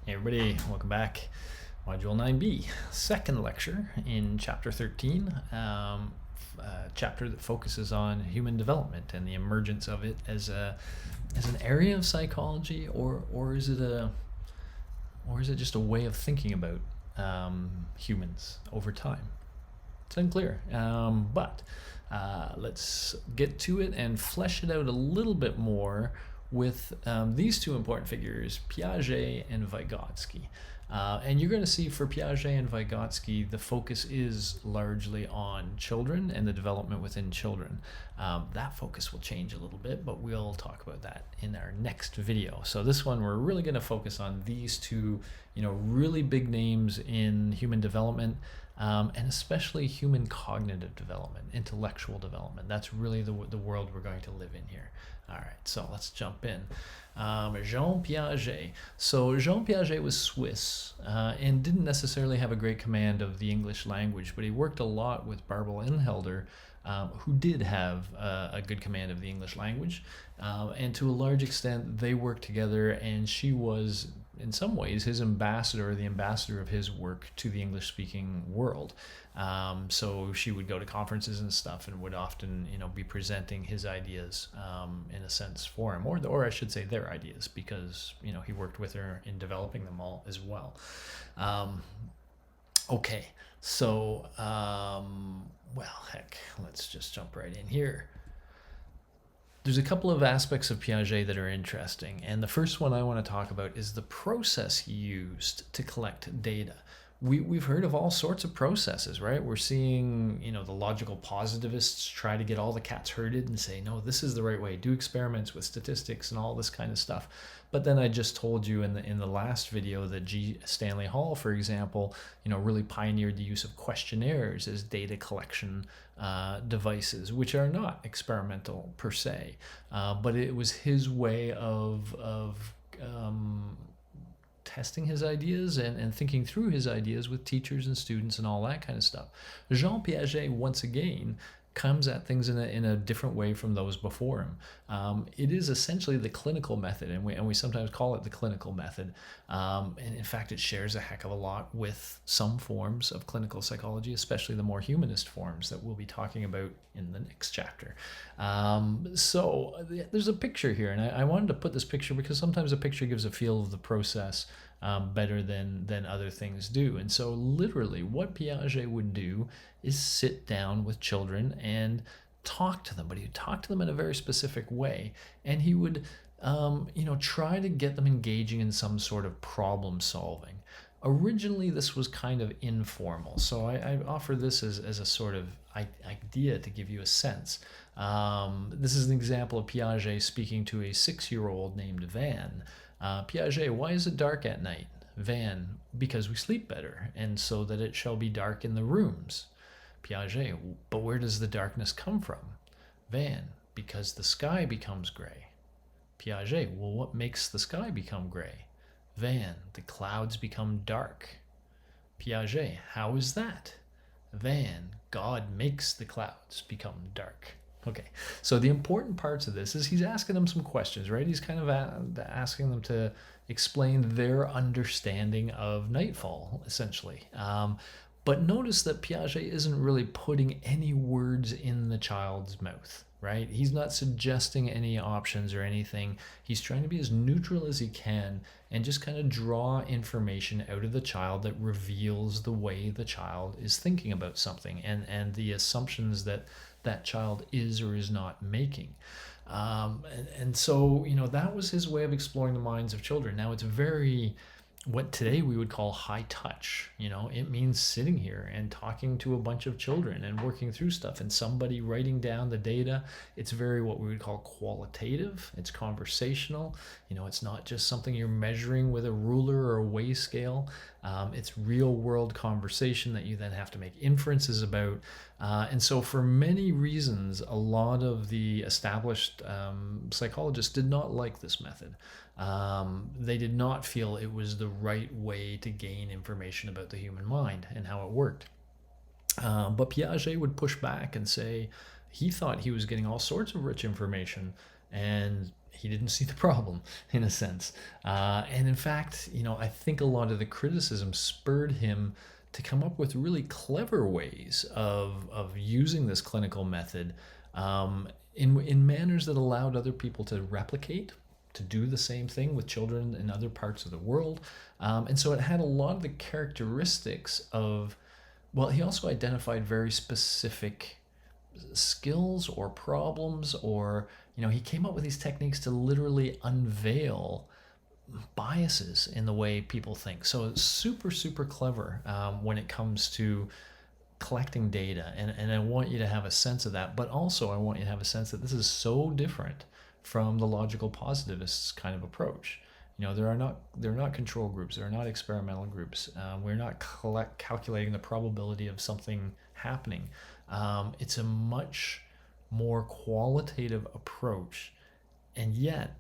Hey everybody, welcome back. Module 9b, second lecture in chapter 13, chapter that focuses on human development and the emergence of it as an area of psychology, or is it just a way of thinking about humans over time? It's unclear, but let's get to it and flesh it out a little bit more with these two important figures, Piaget and Vygotsky. And you're going to see for Piaget and Vygotsky, the focus is largely on children and the development within children. That focus will change a little bit, but we'll talk about that in our next video. So this one, we're really going to focus on these two, really big names in human development, and especially human cognitive development, intellectual development. That's really the world we're going to live in here. All right, so let's jump in. Jean Piaget. So Jean Piaget was Swiss and didn't necessarily have a great command of the English language, but he worked a lot with Barbara Inhelder, who did have a good command of the English language. And to a large extent, they worked together, and she was, in some ways, his ambassador, the ambassador of his work to the English-speaking world. So she would go to conferences and stuff and would often, be presenting his ideas in a sense for him, or I should say their ideas, because, he worked with her in developing them all as well. Okay, so, well, heck, let's just jump right in here. There's a couple of aspects of Piaget that are interesting, and the first one I want to talk about is the process he used to collect data. We've heard of all sorts of processes, right? We're seeing, the logical positivists try to get all the cats herded and say, no, this is the right way. Do experiments with statistics and all this kind of stuff. But then I just told you in the last video that G. Stanley Hall, for example, really pioneered the use of questionnaires as data collection devices, which are not experimental per se, but it was his way of testing his ideas and thinking through his ideas with teachers and students and all that kind of stuff. Jean Piaget, once again, comes at things in a different way from those before him. It is essentially the clinical method, and we sometimes call it the clinical method. And in fact, it shares a heck of a lot with some forms of clinical psychology, especially the more humanist forms that we'll be talking about in the next chapter. So there's a picture here, and I wanted to put this picture because sometimes a picture gives a feel of the process better than other things do. And so literally what Piaget would do is sit down with children and talk to them, but he would talk to them in a very specific way, and he would try to get them engaging in some sort of problem solving. Originally, this was kind of informal, so I offer this as a sort of idea to give you a sense. This is an example of Piaget speaking to a 6-year-old named Van. Piaget, why is it dark at night? Van, because we sleep better, and so that it shall be dark in the rooms. Piaget, but where does the darkness come from? Van, because the sky becomes gray. Piaget, well, what makes the sky become gray? Van, the clouds become dark. Piaget, how is that? Van, God makes the clouds become dark. Okay, so the important parts of this is he's asking them some questions, right? He's kind of asking them to explain their understanding of nightfall, essentially. But notice that Piaget isn't really putting any words in the child's mouth, right? He's not suggesting any options or anything. He's trying to be as neutral as he can and just kind of draw information out of the child that reveals the way the child is thinking about something and the assumptions that child is or is not making. And so, that was his way of exploring the minds of children. Now, it's very what today we would call high touch. It means sitting here and talking to a bunch of children and working through stuff and somebody writing down the data. It's very what we would call qualitative. It's conversational. It's not just something you're measuring with a ruler or a weigh scale. It's real world conversation that you then have to make inferences about. And so for many reasons, a lot of the established psychologists did not like this method. They did not feel it was the right way to gain information about the human mind and how it worked. But Piaget would push back and say he thought he was getting all sorts of rich information, and he didn't see the problem in a sense. And in fact, I think a lot of the criticism spurred him to come up with really clever ways of using this clinical method in manners that allowed other people to replicate, to do the same thing with children in other parts of the world. And so it had a lot of the characteristics of, well, he also identified very specific skills or problems, or he came up with these techniques to literally unveil biases in the way people think. So it's super, super clever when it comes to collecting data. And I want you to have a sense of that, but also I want you to have a sense that this is so different from the logical positivists kind of approach. They're not control groups. They're not experimental groups. We're not calculating the probability of something happening. It's a much more qualitative approach, and yet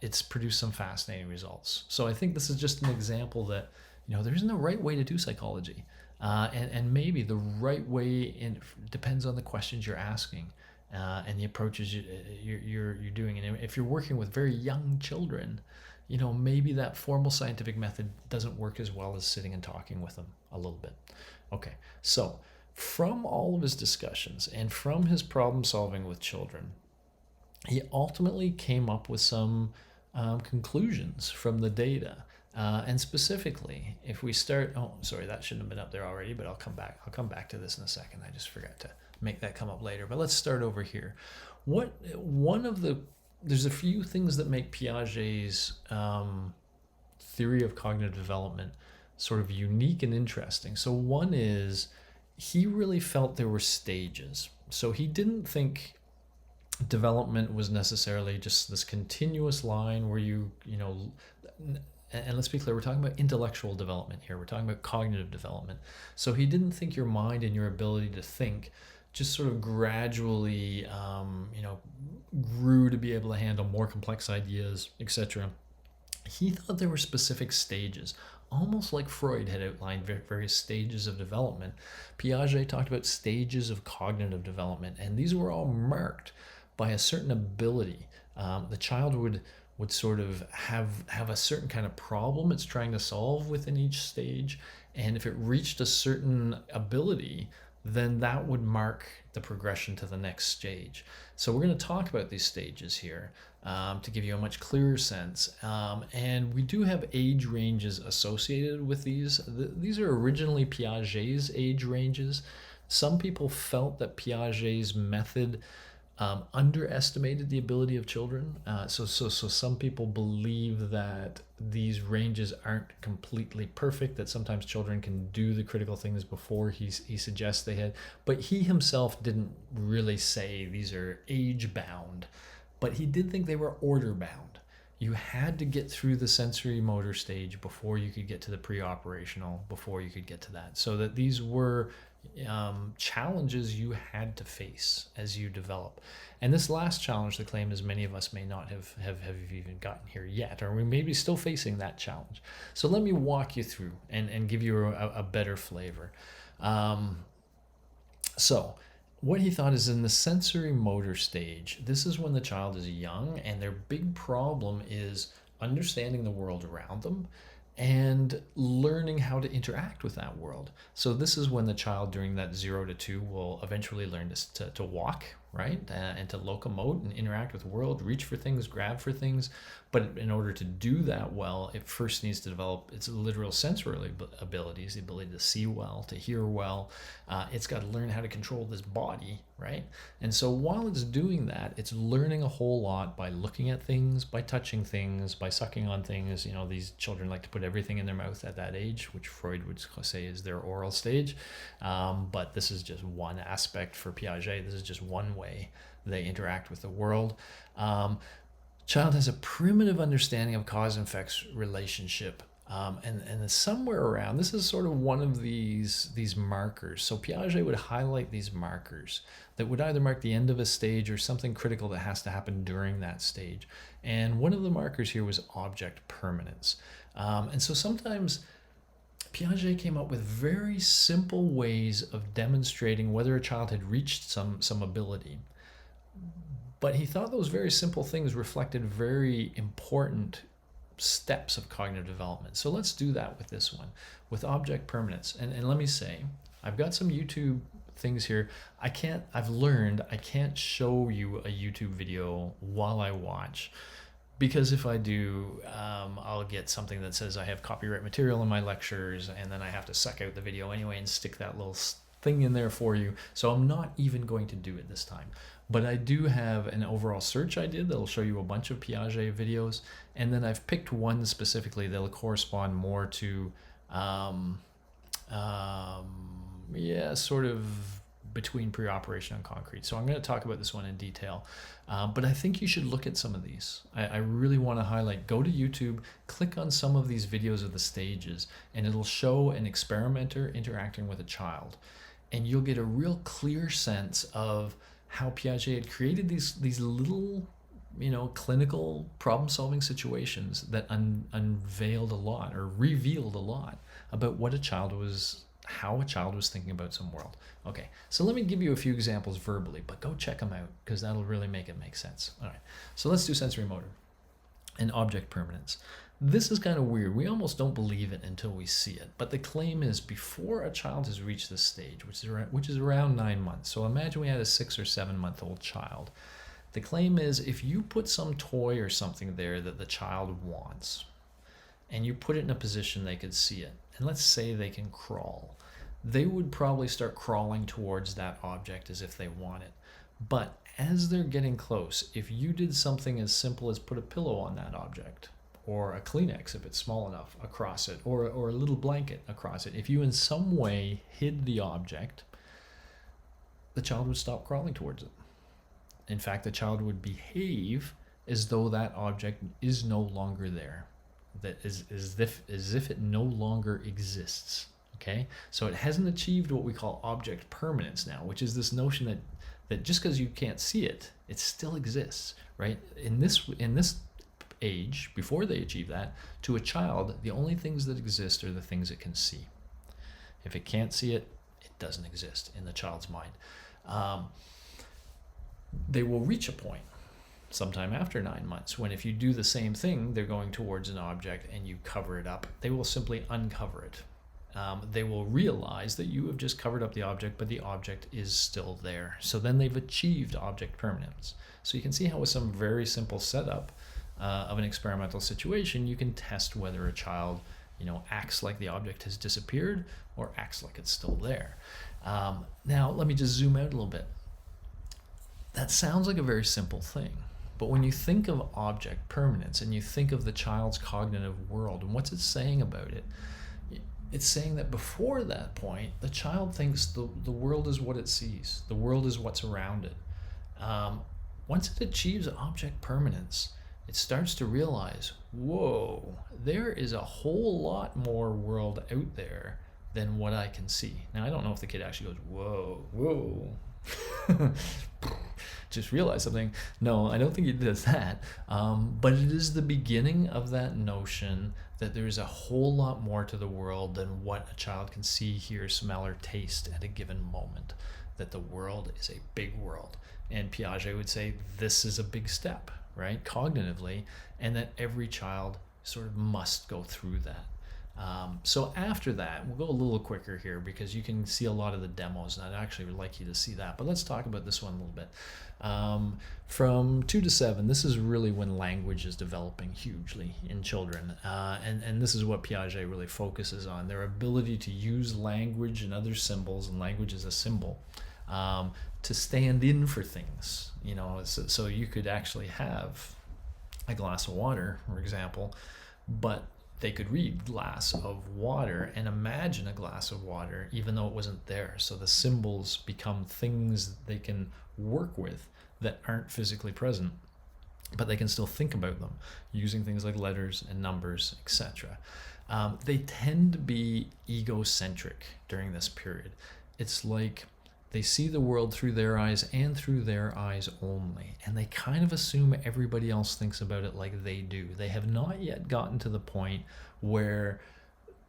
it's produced some fascinating results. So I think this is just an example that there isn't a right way to do psychology, and maybe the right way depends on the questions you're asking and the approaches you're doing. And if you're working with very young children, maybe that formal scientific method doesn't work as well as sitting and talking with them a little bit. Okay, so from all of his discussions and from his problem solving with children, he ultimately came up with some conclusions from the data. And specifically, if we start, that shouldn't have been up there already, but I'll come back to this in a second. I just forgot to make that come up later. But let's start over here. There's a few things that make Piaget's theory of cognitive development sort of unique and interesting. So one is, he really felt there were stages. So he didn't think development was necessarily just this continuous line where and let's be clear, we're talking about intellectual development here. We're talking about cognitive development. So he didn't think your mind and your ability to think just sort of gradually, grew to be able to handle more complex ideas, etc. He thought there were specific stages, almost like Freud had outlined various stages of development. Piaget talked about stages of cognitive development, and these were all marked by a certain ability. The child would sort of have a certain kind of problem it's trying to solve within each stage, and if it reached a certain ability, then that would mark the progression to the next stage. So we're going to talk about these stages here to give you a much clearer sense. And we do have age ranges associated with these. These are originally Piaget's age ranges. Some people felt that Piaget's method underestimated the ability of children. So some people believe that these ranges aren't completely perfect, that sometimes children can do the critical things before he suggests they had. But he himself didn't really say these are age bound, but he did think they were order bound. You had to get through the sensory motor stage before you could get to the pre-operational, before you could get to that. So that these were challenges you had to face as you develop. And this last challenge, the claim is, many of us may not have even gotten here yet, or we may be still facing that challenge. So let me walk you through and give you a better flavor. So what he thought is, in the sensory motor stage, this is when the child is young and their big problem is understanding the world around them and learning how to interact with that world. So this is when the child, during that 0 to 2, will eventually learn to walk, right? And to locomote and interact with the world, reach for things, grab for things. But in order to do that well, it first needs to develop its literal sensory abilities, the ability to see well, to hear well. It's got to learn how to control this body, right? And so while it's doing that, it's learning a whole lot by looking at things, by touching things, by sucking on things. These children like to put everything in their mouth at that age, which Freud would say is their oral stage. But this is just one aspect for Piaget. This is just one way they interact with the world. Child has a primitive understanding of cause and effects relationship. And somewhere around, this is sort of one of these markers. So Piaget would highlight these markers that would either mark the end of a stage or something critical that has to happen during that stage. And one of the markers here was object permanence. And so sometimes Piaget came up with very simple ways of demonstrating whether a child had reached some ability. But he thought those very simple things reflected very important steps of cognitive development. So let's do that with this one, with object permanence. And let me say, I've got some YouTube things here. I've learned I can't show you a YouTube video while I watch, because if I do, I'll get something that says I have copyright material in my lectures, and then I have to suck out the video anyway and stick that little thing in there for you. So I'm not even going to do it this time. But I do have an overall search I did that'll show you a bunch of Piaget videos, and then I've picked one specifically that'll correspond more to, sort of between pre-operation and concrete. So I'm going to talk about this one in detail, but I think you should look at some of these. I really want to highlight, go to YouTube, click on some of these videos of the stages, and it'll show an experimenter interacting with a child. And you'll get a real clear sense of how Piaget had created these little, clinical problem-solving situations that unveiled a lot, or revealed a lot, about how a child was thinking about some world. Okay, so let me give you a few examples verbally, but go check them out, because that'll really make it make sense. All right, so let's do sensory motor and object permanence. This is kind of weird. We almost don't believe it until we see it. But the claim is, before a child has reached this stage, which is around 9 months. So imagine we had a 6 or 7 month old child. The claim is, if you put some toy or something there that the child wants, and you put it in a position they could see it, and let's say they can crawl, they would probably start crawling towards that object as if they want it. But as they're getting close, if you did something as simple as put a pillow on that object, or a Kleenex if it's small enough across it, or a little blanket across it, if you in some way hid the object, the child would stop crawling towards it. In fact, the child would behave as though that object is no longer there, that is as if it no longer exists. Okay, so it hasn't achieved what we call object permanence now, which is this notion that just because you can't see it, it still exists, right? In this age, before they achieve that, to a child, the only things that exist are the things it can see. If it can't see it, it doesn't exist in the child's mind. They will reach a point sometime after 9 months when, if you do the same thing, they're going towards an object and you cover it up, they will simply uncover it. They will realize that you have just covered up the object, but the object is still there. So then they've achieved object permanence. So you can see how, with some very simple setup of an experimental situation, you can test whether a child, acts like the object has disappeared or acts like it's still there. Now, let me just zoom out a little bit. That sounds like a very simple thing, but when you think of object permanence and you think of the child's cognitive world and what's it saying about it, it's saying that before that point, the child thinks the world is what it sees. The world is what's around it. Once it achieves object permanence, it starts to realize, whoa, there is a whole lot more world out there than what I can see. Now, I don't know if the kid actually goes, whoa, just realized something. No, I don't think he does that. But it is the beginning of that notion that there's a whole lot more to the world than what a child can see, hear, smell, or taste at a given moment. That the world is a big world. And Piaget would say this is a big step, right, cognitively, and that every child sort of must go through that. So after that, we'll go a little quicker here because you can see a lot of the demos, and I'd actually would like you to see that. But let's talk about this one a little bit. From 2 to 7, this is really when language is developing hugely in children. And this is what Piaget really focuses on, their ability to use language and other symbols, and language is a symbol, to stand in for things. So you could actually have a glass of water, for example, but they could read glass of water and imagine a glass of water even though it wasn't there. So the symbols become things they can work with that aren't physically present, but they can still think about them using things like letters and numbers, etc. They tend to be egocentric during this period. It's like they see the world through their eyes and through their eyes only, and they kind of assume everybody else thinks about it like they do. They have not yet gotten to the point where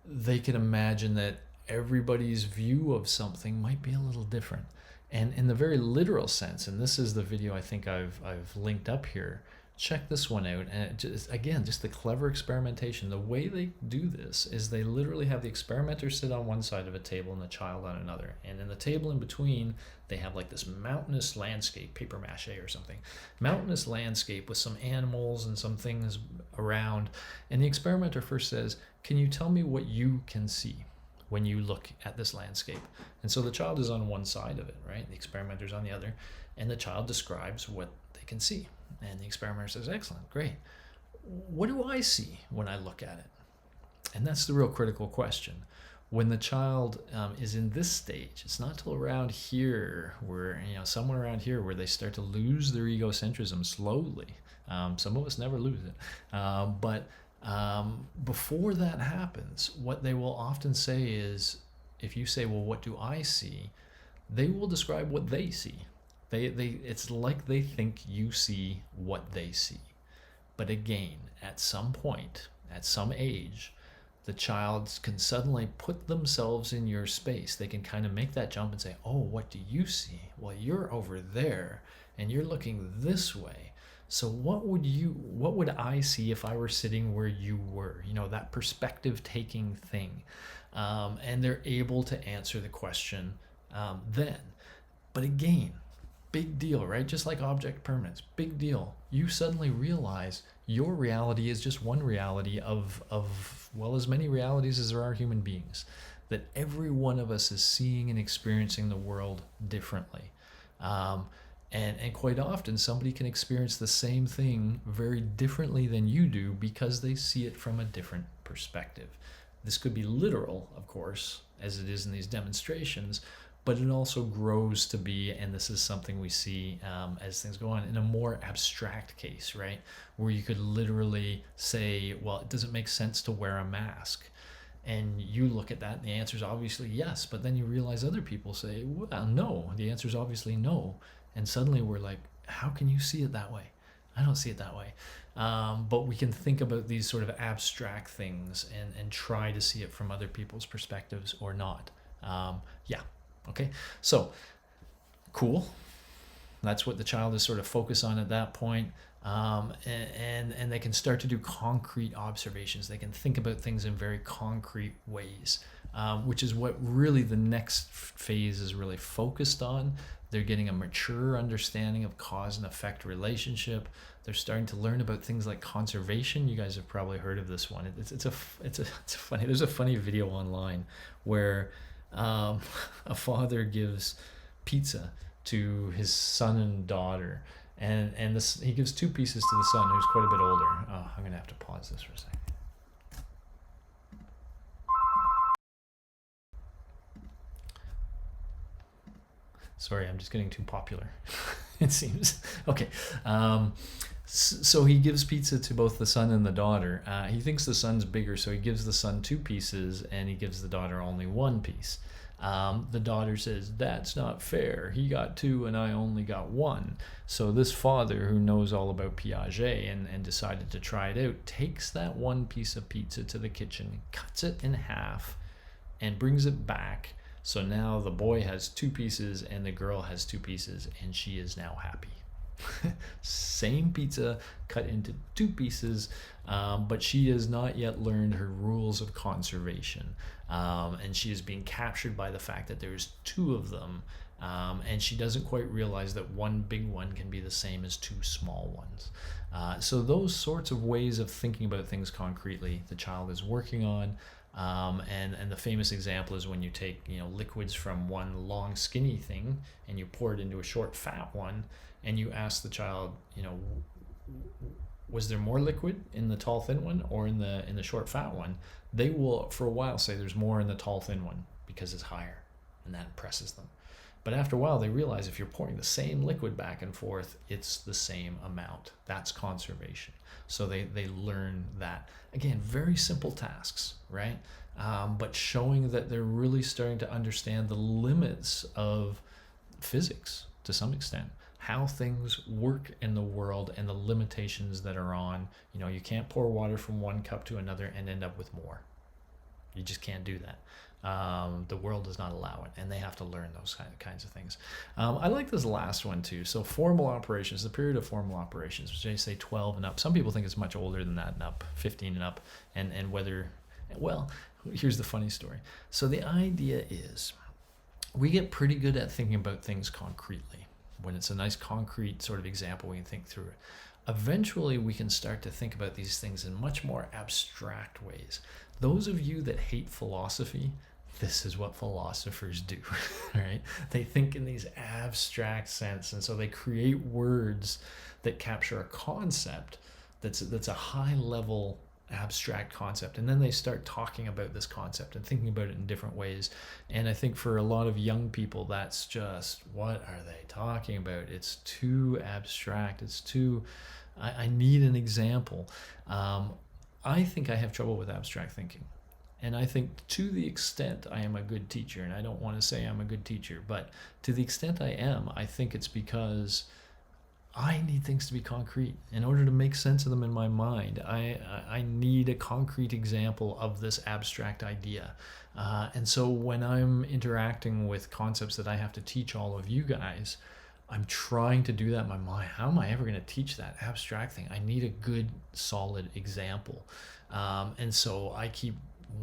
they can imagine that everybody's view of something might be a little different. And in the very literal sense, and this is the video I think I've linked up here, check this one out. And again, just the clever experimentation. The way they do this is they literally have the experimenter sit on one side of a table and the child on another. And in the table in between, they have like this mountainous landscape, paper mache or something, mountainous landscape with some animals and some things around. And the experimenter first says, can you tell me what you can see when you look at this landscape? And so the child is on one side of it, right? The experimenter's on the other, and the child describes what they can see. And the experimenter says, excellent, great. What do I see when I look at it? And that's the real critical question. When the child is in this stage, it's not till around here where, somewhere around here where they start to lose their egocentrism slowly. Some of us never lose it. But before that happens, what they will often say is, if you say, well, what do I see? They will describe what they see. It's like they think you see what they see. But again, at some point, at some age, the child can suddenly put themselves in your space. They can kind of make that jump and say, oh, what do you see? Well, you're over there and you're looking this way. So what would I see if I were sitting where you were? That perspective taking thing. And they're able to answer the question then. But again, big deal, right? Just like object permanence, big deal. You suddenly realize your reality is just one reality of as many realities as there are human beings. That every one of us is seeing and experiencing the world differently. And quite often somebody can experience the same thing very differently than you do because they see it from a different perspective. This could be literal, of course, as it is in these demonstrations, but it also grows to be, and this is something we see as things go on, in a more abstract case, right? Where you could literally say, well, it doesn't make sense to wear a mask. And you look at that and the answer is obviously yes, but then you realize other people say, well, no, the answer is obviously no. And suddenly we're like, how can you see it that way? I don't see it that way. But we can think about these sort of abstract things and try to see it from other people's perspectives or not. Okay, so cool. That's what the child is sort of focused on at that point. And they can start to do concrete observations. They can think about things in very concrete ways, which is what really the next phase is really focused on. They're getting a mature understanding of cause and effect relationship. They're starting to learn about things like conservation. You guys have probably heard of this one. It's funny. There's a funny video online where a father gives pizza to his son and daughter, and he gives two pieces to the son who's quite a bit older. Oh, I'm gonna have to pause this for a second. Sorry, I'm just getting too popular. It seems. Okay. So he gives pizza to both the son and the daughter. He thinks the son's bigger, so he gives the son two pieces and he gives the daughter only one piece. The daughter says, that's not fair. He got two and I only got one. So this father, who knows all about Piaget and decided to try it out, takes that one piece of pizza to the kitchen, cuts it in half, and brings it back. So now the boy has two pieces and the girl has two pieces, and she is now happy. Same pizza cut into two pieces, but she has not yet learned her rules of conservation, and she is being captured by the fact that there's two of them, and she doesn't quite realize that one big one can be the same as two small ones. So those sorts of ways of thinking about things concretely the child is working on. And the famous example is when you take liquids from one long skinny thing and you pour it into a short fat one, and you ask the child, was there more liquid in the tall thin one or in the short fat one? They will for a while say there's more in the tall thin one because it's higher, and that impresses them. But after a while they realize if you're pouring the same liquid back and forth, it's the same amount. That's conservation. So they learn that. Again, very simple tasks, right? But showing that they're really starting to understand the limits of physics to some extent, how things work in the world and the limitations that are on. You can't pour water from one cup to another and end up with more. You just can't do that. The world does not allow it, and they have to learn those kinds of things. I like this last one too. So formal operations, the period of formal operations, which they say 12 and up. Some people think it's much older than that and up, 15 and up, and whether, well, here's the funny story. So the idea is we get pretty good at thinking about things concretely. When it's a nice concrete sort of example, we can think through it. Eventually, we can start to think about these things in much more abstract ways. Those of you that hate philosophy, this is what philosophers do, right? They think in these abstract sense, and so they create words that capture a concept that's a high level abstract concept, and then they start talking about this concept and thinking about it in different ways. And I think for a lot of young people, that's just, what are they talking about? It's too abstract. It's too, I need an example. I think I have trouble with abstract thinking. And I think to the extent I am a good teacher, and I don't want to say I'm a good teacher, but to the extent I am, I think it's because I need things to be concrete. In order to make sense of them in my mind, I need a concrete example of this abstract idea. And so when I'm interacting with concepts that I have to teach all of you guys, I'm trying to do that in my mind. How am I ever going to teach that abstract thing? I need a good, solid example. And so I keep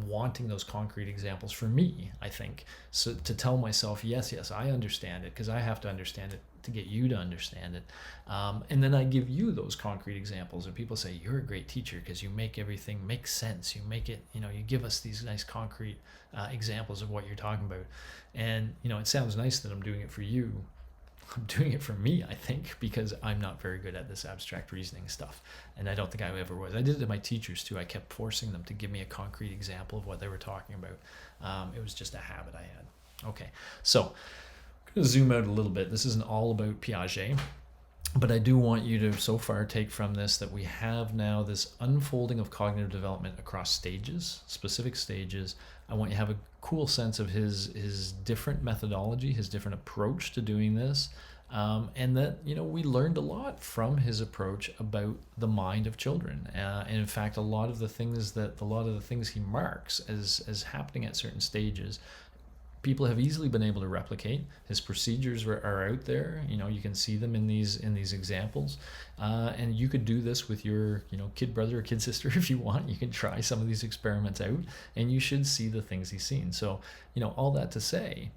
wanting those concrete examples for me, I think, so to tell myself, yes, I understand it, because I have to understand it to get you to understand it. And then I give you those concrete examples, and people say, you're a great teacher because you make everything make sense. You make it, you give us these nice concrete examples of what you're talking about. And, it sounds nice that I'm doing it for you. I'm doing it for me, I think, because I'm not very good at this abstract reasoning stuff. And I don't think I ever was. I did it to my teachers too. I kept forcing them to give me a concrete example of what they were talking about. It was just a habit I had. Okay, so I'm going to zoom out a little bit. This isn't all about Piaget, but I do want you to so far take from this that we have now this unfolding of cognitive development across stages, specific stages. I want you to have a cool sense of his different methodology, his different approach to doing this, and that we learned a lot from his approach about the mind of children. And in fact, a lot of the things he marks as happening at certain stages, people have easily been able to replicate. His procedures are out there. You can see them in these examples, and you could do this with your kid brother or kid sister if you want. You can try some of these experiments out, and you should see the things he's seen. So all that to say,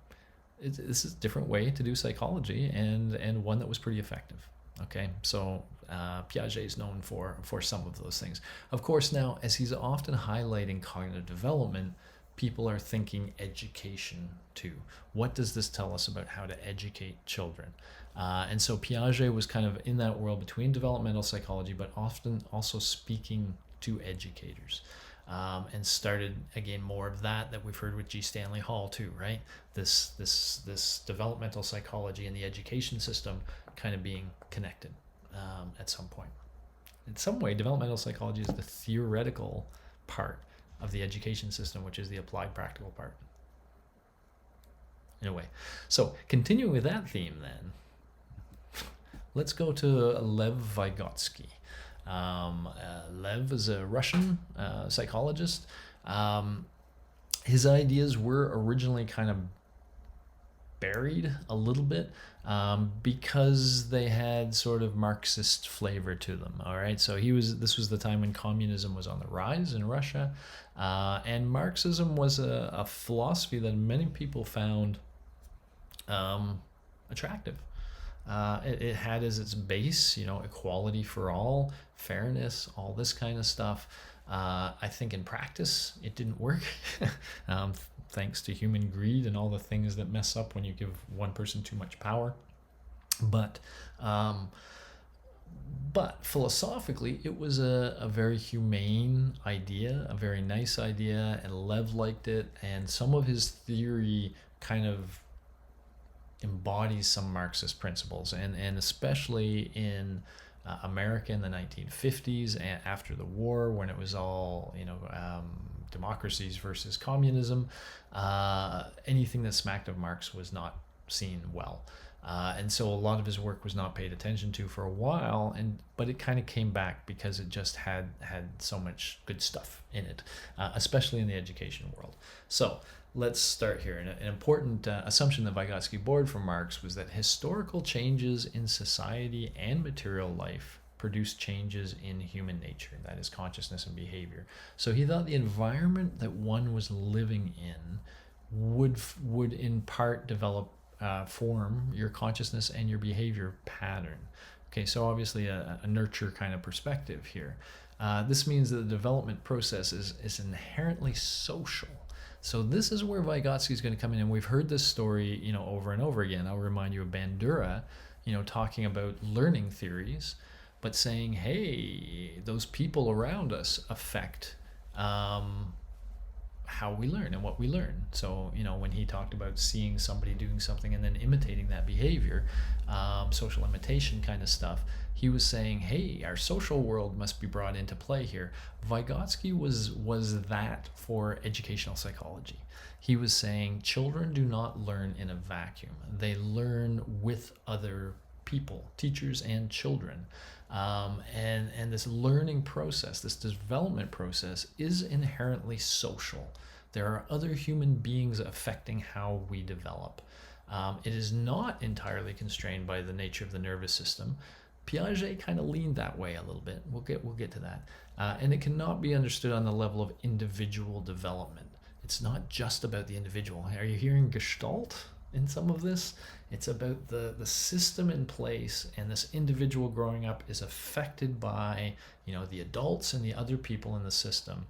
this is a different way to do psychology, and one that was pretty effective. Okay, so Piaget is known for some of those things. Of course, now as he's often highlighting cognitive development, people are thinking education too. What does this tell us about how to educate children? And so Piaget was kind of in that world between developmental psychology, but often also speaking to educators, and started again more of that we've heard with G. Stanley Hall too, right? This developmental psychology and the education system kind of being connected at some point. In some way, developmental psychology is the theoretical part of the education system, which is the applied practical part. In a way. So continuing with that theme then, let's go to Lev Vygotsky. Lev is a Russian psychologist. His ideas were originally kind of buried a little bit because they had sort of Marxist flavor to them. All right, so this was the time when communism was on the rise in Russia, and Marxism was a philosophy that many people found attractive. It had as its base, equality for all, fairness, all this kind of stuff. I think in practice it didn't work, thanks to human greed and all the things that mess up when you give one person too much power. But philosophically, it was a very humane idea, a very nice idea, and Lev liked it. And some of his theory kind of embodies some Marxist principles, and especially in America in the 1950s and after the war, when it was all democracies versus communism, anything that smacked of Marx was not seen well. And so a lot of his work was not paid attention to for a while, but it kind of came back because it just had so much good stuff in it, especially in the education world. So let's start here. An important assumption that Vygotsky borrowed from Marx was that historical changes in society and material life produce changes in human nature, that is consciousness and behavior. So he thought the environment that one was living in would in part develop form your consciousness and your behavior pattern. Okay, so obviously a nurture kind of perspective here. This means that the development process is inherently social. So this is where Vygotsky is going to come in, and we've heard this story, over and over again. I'll remind you of Bandura, talking about learning theories, but saying, hey, those people around us affect how we learn and what we learn. So, when he talked about seeing somebody doing something and then imitating that behavior, social imitation kind of stuff, he was saying, hey, our social world must be brought into play here. Vygotsky was that for educational psychology. He was saying children do not learn in a vacuum. They learn with other people, teachers and children. And this learning process, this development process, is inherently social. There are other human beings affecting how we develop. It is not entirely constrained by the nature of the nervous system. Piaget kind of leaned that way a little bit. We'll get to that. And it cannot be understood on the level of individual development. It's not just about the individual. Are you hearing Gestalt in some of this? It's about the system in place, and this individual growing up is affected by the adults and the other people in the system.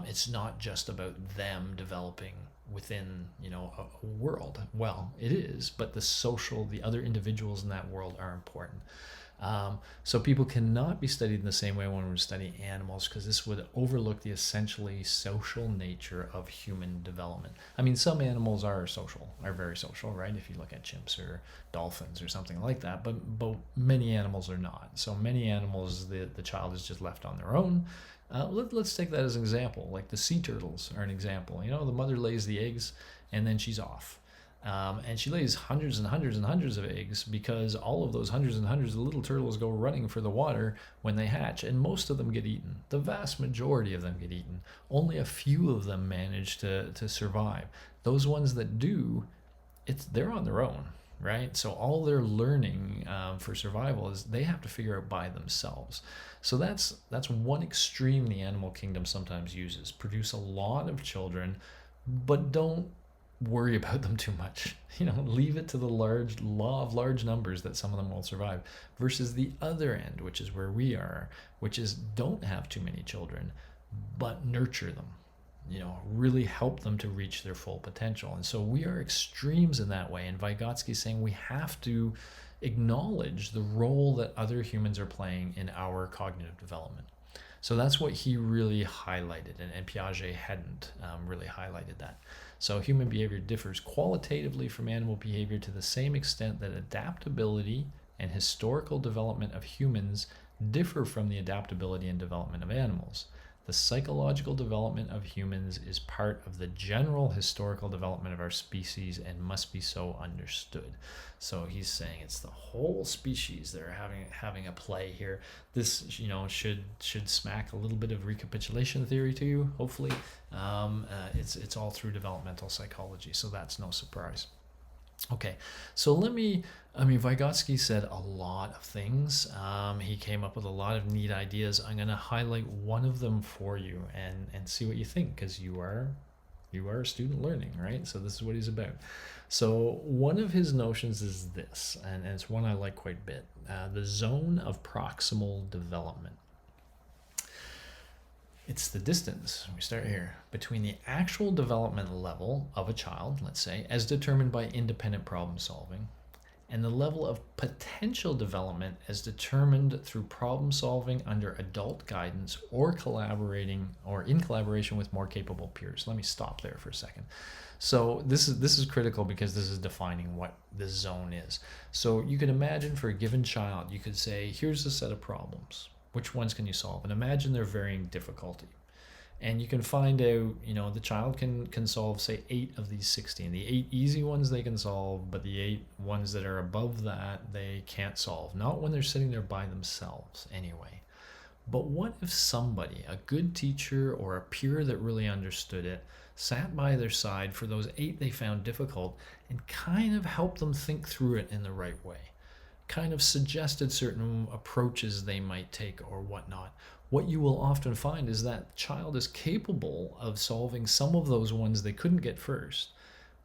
It's not just about them developing within a world. Well, it is, but the other individuals in that world are important. So people cannot be studied in the same way when we study animals, because this would overlook the essentially social nature of human development. I mean, some animals are very social, right? If you look at chimps or dolphins or something like that, but many animals are not. So many animals, the child is just left on their own. Let's take that as an example. Like the sea turtles are an example. The mother lays the eggs and then she's off. And she lays hundreds and hundreds and hundreds of eggs, because all of those hundreds and hundreds of little turtles go running for the water when they hatch, and most of them get eaten. The vast majority of them get eaten. Only a few of them manage to survive. Those ones that do, they're on their own, right? So all their learning for survival is they have to figure out by themselves. So that's one extreme the animal kingdom sometimes uses. Produce a lot of children, but don't worry about them too much. Leave it to the law of large numbers that some of them will survive, versus the other end, which is where we are, which is don't have too many children, but nurture them, really help them to reach their full potential. And so we are extremes in that way. And Vygotsky is saying we have to acknowledge the role that other humans are playing in our cognitive development. So that's what he really highlighted, and Piaget hadn't really highlighted that. So human behavior differs qualitatively from animal behavior to the same extent that adaptability and historical development of humans differ from the adaptability and development of animals. The psychological development of humans is part of the general historical development of our species and must be so understood. So he's saying it's the whole species that are having a play here. This should smack a little bit of recapitulation theory to you, hopefully. It's all through developmental psychology, so that's no surprise. Okay, so Vygotsky said a lot of things. He came up with a lot of neat ideas. I'm going to highlight one of them for you and see what you think, because you are a student learning, right? So this is what he's about. So one of his notions is this, and it's one I like quite a bit, the zone of proximal development. It's the distance, we start here, between the actual development level of a child, let's say, as determined by independent problem solving, and the level of potential development as determined through problem solving under adult guidance or in collaboration with more capable peers. Let me stop there for a second. So this is critical, because this is defining what this zone is. So you could imagine for a given child, you could say, here's a set of problems. Which ones can you solve? And imagine their varying difficulty. And you can find out, the child can solve, say, 8 of these 16. The 8 easy ones they can solve, but the 8 ones that are above that, they can't solve. Not when they're sitting there by themselves, anyway. But what if somebody, a good teacher or a peer that really understood it, sat by their side for those 8 they found difficult and kind of helped them think through it in the right way? Kind of suggested certain approaches they might take or whatnot. What you will often find is that child is capable of solving some of those ones they couldn't get first,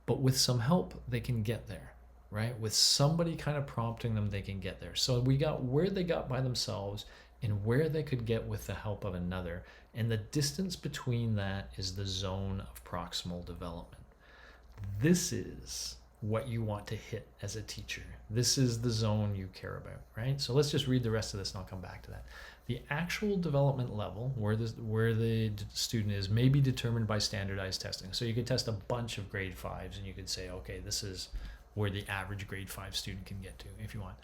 but with some help, they can get there, right? With somebody kind of prompting them, they can get there. So we got where they got by themselves and where they could get with the help of another. And the distance between that is the zone of proximal development. This is what you want to hit as a teacher. This is the zone you care about, right? So let's just read the rest of this and I'll come back to that. The actual development level, where the student is, may be determined by standardized testing. So you could test a bunch of grade 5s and you could say, okay, this is where the average grade 5 student can get to if you want.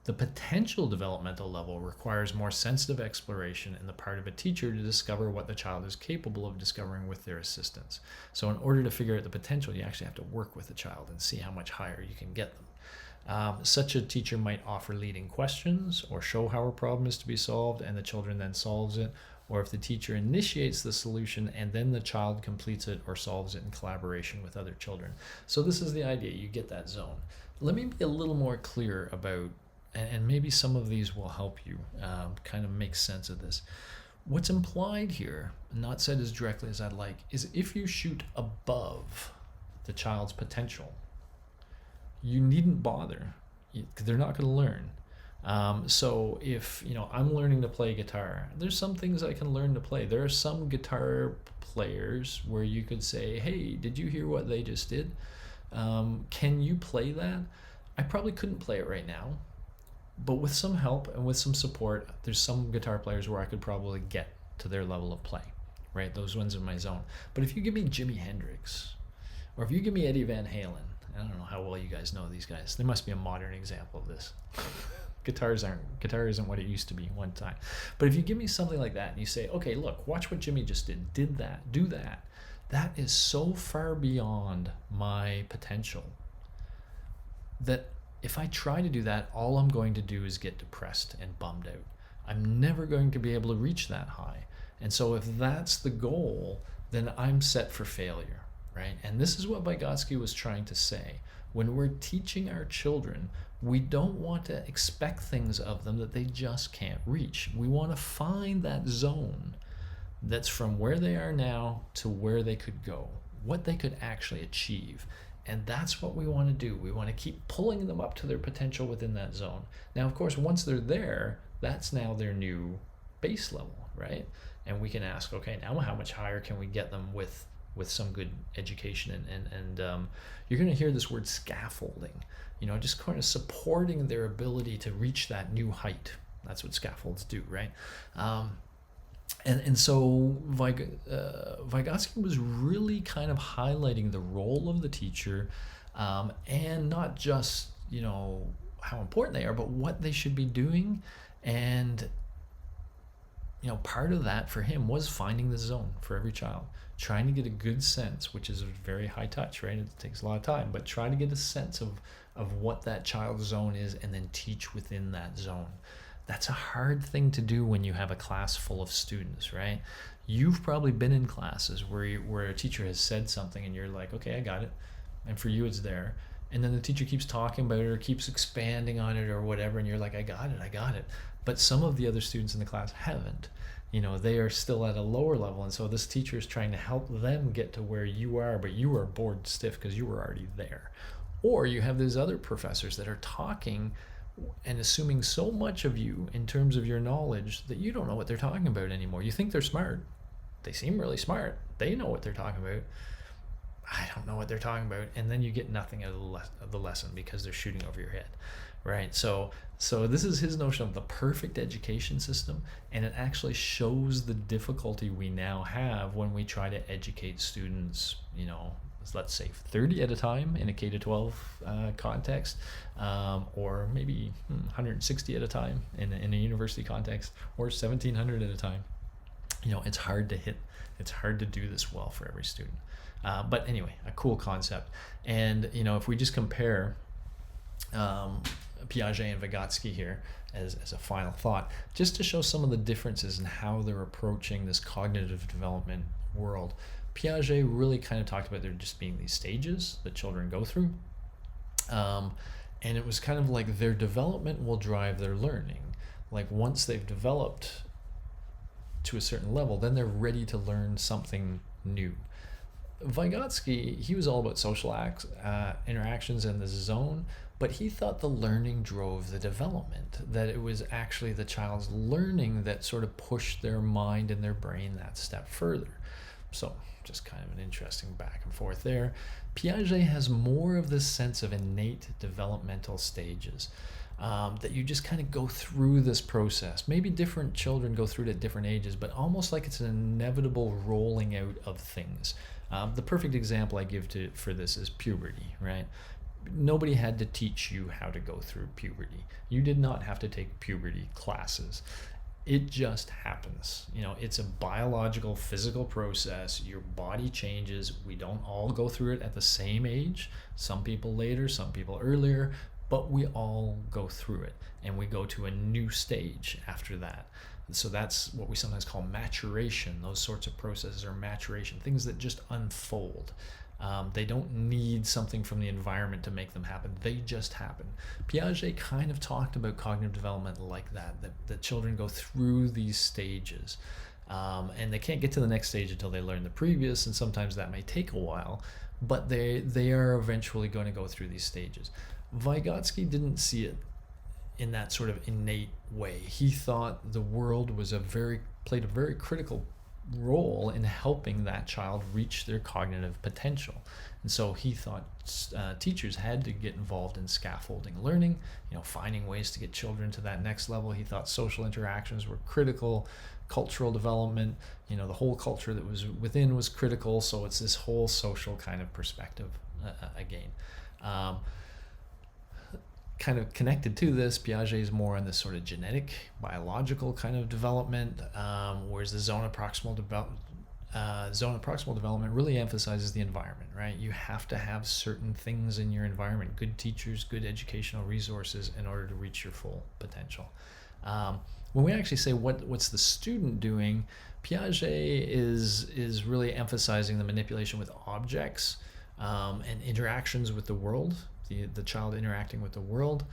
The potential developmental level requires more sensitive exploration in the part of a teacher to discover what the child is capable of discovering with their assistance. So in order to figure out the potential, you actually have to work with the child and see how much higher you can get them. Such a teacher might offer leading questions or show how a problem is to be solved and the children then solves it, or if the teacher initiates the solution and then the child completes it or solves it in collaboration with other children. So this is the idea, you get that zone. Let me be a little more clear about, and maybe some of these will help you kind of make sense of this. What's implied here, not said as directly as I'd like, is if you shoot above the child's potential, you needn't bother. They're not going to learn. So if, I'm learning to play guitar, there's some things I can learn to play. There are some guitar players where you could say, hey, did you hear what they just did? Can you play that? I probably couldn't play it right now, but with some help and with some support, there's some guitar players where I could probably get to their level of play, right? Those ones in my zone. But if you give me Jimi Hendrix, or if you give me Eddie Van Halen, I don't know how well you guys know these guys. There must be a modern example of this. Guitar isn't what it used to be one time. But if you give me something like that and you say, okay, look, watch what Jimmy just did that, do that. That is so far beyond my potential that if I try to do that, all I'm going to do is get depressed and bummed out. I'm never going to be able to reach that high. And so if that's the goal, then I'm set for failure. Right? And this is what Vygotsky was trying to say. When we're teaching our children, we don't want to expect things of them that they just can't reach. We want to find that zone that's from where they are now to where they could go, what they could actually achieve. And that's what we want to do. We want to keep pulling them up to their potential within that zone. Now, of course, once they're there, that's now their new base level, right? And we can ask, okay, now how much higher can we get them with some good education, and you're going to hear this word scaffolding, just kind of supporting their ability to reach that new height. That's what scaffolds do, right? And so Vygotsky was really kind of highlighting the role of the teacher, and not just how important they are, but what they should be doing. And part of that for him was finding the zone for every child, trying to get a good sense, which is a very high touch, right? It takes a lot of time, but try to get a sense of what that child's zone is and then teach within that zone. That's a hard thing to do when you have a class full of students, right? You've probably been in classes where a teacher has said something and you're like, okay, I got it. And for you, it's there. And then the teacher keeps talking about it or keeps expanding on it or whatever, and you're like, I got it. But some of the other students in the class haven't. They are still at a lower level, and so this teacher is trying to help them get to where you are, but you are bored stiff because you were already there. Or you have these other professors that are talking and assuming so much of you in terms of your knowledge that you don't know what they're talking about anymore. You think they're smart. They seem really smart. They know what they're talking about. I don't know what they're talking about. And then you get nothing out of the lesson because they're shooting over your head, right? So this is his notion of the perfect education system, and it actually shows the difficulty we now have when we try to educate students, let's say 30 at a time in a K-12 context, or maybe 160 at a time in a university context, or 1,700 at a time. It's hard to hit, it's hard to do this well for every student. But anyway, a cool concept. And if we just compare Piaget and Vygotsky here as a final thought, just to show some of the differences in how they're approaching this cognitive development world. Piaget really kind of talked about there just being these stages that children go through. And it was kind of like their development will drive their learning. Like once they've developed to a certain level, then they're ready to learn something new. Vygotsky, he was all about social interactions and the zone, but he thought the learning drove the development, that it was actually the child's learning that sort of pushed their mind and their brain that step further. So just kind of an interesting back and forth there. Piaget has more of this sense of innate developmental stages, that you just kind of go through this process. Maybe different children go through it at different ages, but almost like it's an inevitable rolling out of things. The perfect example I give for this is puberty, right? Nobody had to teach you how to go through puberty. You did not have to take puberty classes. It just happens. It's a biological, physical process. Your body changes. We don't all go through it at the same age. Some people later, some people earlier, but we all go through it, and we go to a new stage after that. So that's what we sometimes call maturation. Those sorts of processes are maturation, things that just unfold. They don't need something from the environment to make them happen. They just happen. Piaget kind of talked about cognitive development like that children go through these stages. And they can't get to the next stage until they learn the previous, and sometimes that may take a while, but they are eventually going to go through these stages. Vygotsky didn't see it in that sort of innate way. He thought the world played a very critical role in helping that child reach their cognitive potential. And so he thought teachers had to get involved in scaffolding learning, finding ways to get children to that next level. He thought social interactions were critical, cultural development, the whole culture that was within was critical. So it's this whole social kind of perspective again. Kind of connected to this, Piaget is more on this sort of genetic, biological kind of development, whereas the zone of proximal development really emphasizes the environment, right? You have to have certain things in your environment, good teachers, good educational resources in order to reach your full potential. When we actually say what's the student doing, Piaget is really emphasizing the manipulation with objects and interactions with the world. The child interacting with the world.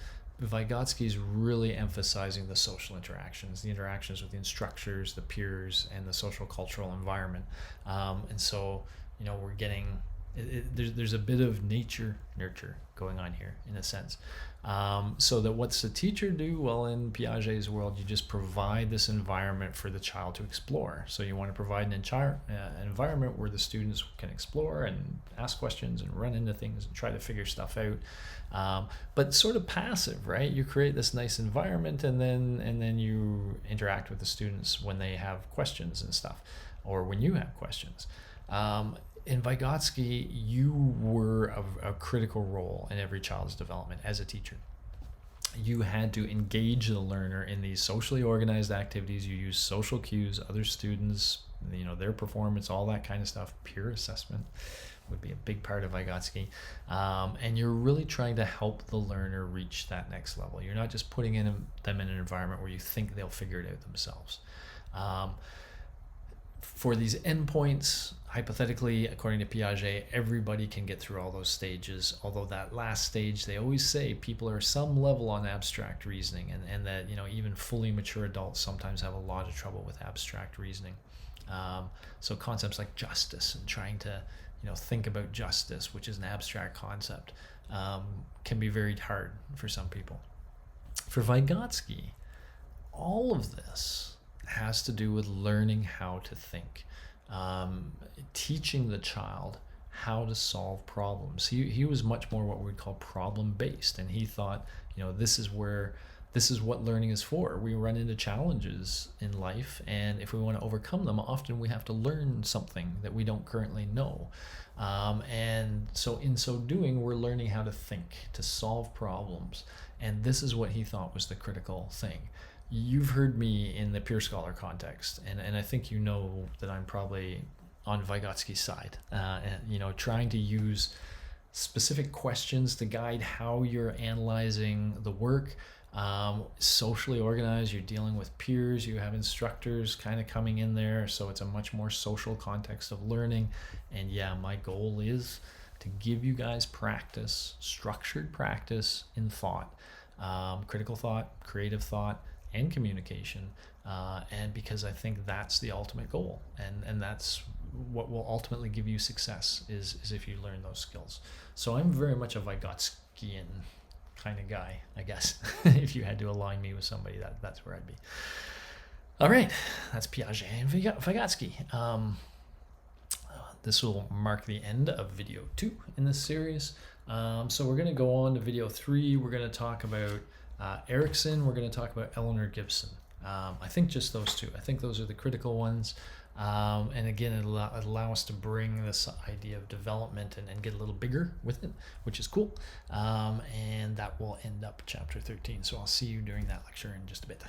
Vygotsky is really emphasizing the social interactions, the interactions with the instructors, the peers, and the social cultural environment. And so, we're getting, there's a bit of nature-nurture going on here in a sense. So that what's the teacher do? Well, in Piaget's world, you just provide this environment for the child to explore. So you want to provide an environment where the students can explore and ask questions and run into things and try to figure stuff out. But sort of passive, right? You create this nice environment, and then you interact with the students when they have questions and stuff, or when you have questions. In Vygotsky, you were a critical role in every child's development as a teacher. You had to engage the learner in these socially organized activities. You use social cues, other students, their performance, all that kind of stuff. Peer assessment would be a big part of Vygotsky. And you're really trying to help the learner reach that next level. You're not just putting them in an environment where you think they'll figure it out themselves. For these endpoints, hypothetically, according to Piaget, everybody can get through all those stages, although that last stage, they always say people are some level on abstract reasoning, and that even fully mature adults sometimes have a lot of trouble with abstract reasoning. So concepts like justice and trying to think about justice, which is an abstract concept, can be very hard for some people. For Vygotsky, all of this has to do with learning how to think, teaching the child how to solve problems. He was much more what we'd call problem-based, and he thought, this is what learning is for. We run into challenges in life, and if we want to overcome them, often we have to learn something that we don't currently know. And so in so doing, we're learning how to think, to solve problems, and this is what he thought was the critical thing. you've heard me in the peer scholar context, and I think you know that I'm probably on Vygotsky's side, and trying to use specific questions to guide how you're analyzing the work. Socially organized, you're dealing with peers, you have instructors kind of coming in there, so it's a much more social context of learning. And yeah, my goal is to give you guys practice, structured practice in thought, critical thought, creative thought, and communication, and because I think that's the ultimate goal, and that's what will ultimately give you success is if you learn those skills. So I'm very much a Vygotskyan kind of guy, I guess. If you had to align me with somebody, that's where I'd be. All right, that's Piaget and Vygotsky. This will mark the end of video 2 in this series. So we're going to go on to video 3. We're going to talk about Erikson. We're going to talk about Eleanor Gibson. I think just those two. I think those are the critical ones. And again, it'll allow us to bring this idea of development and get a little bigger with it, which is cool. And that will end up chapter 13. So I'll see you during that lecture in just a bit.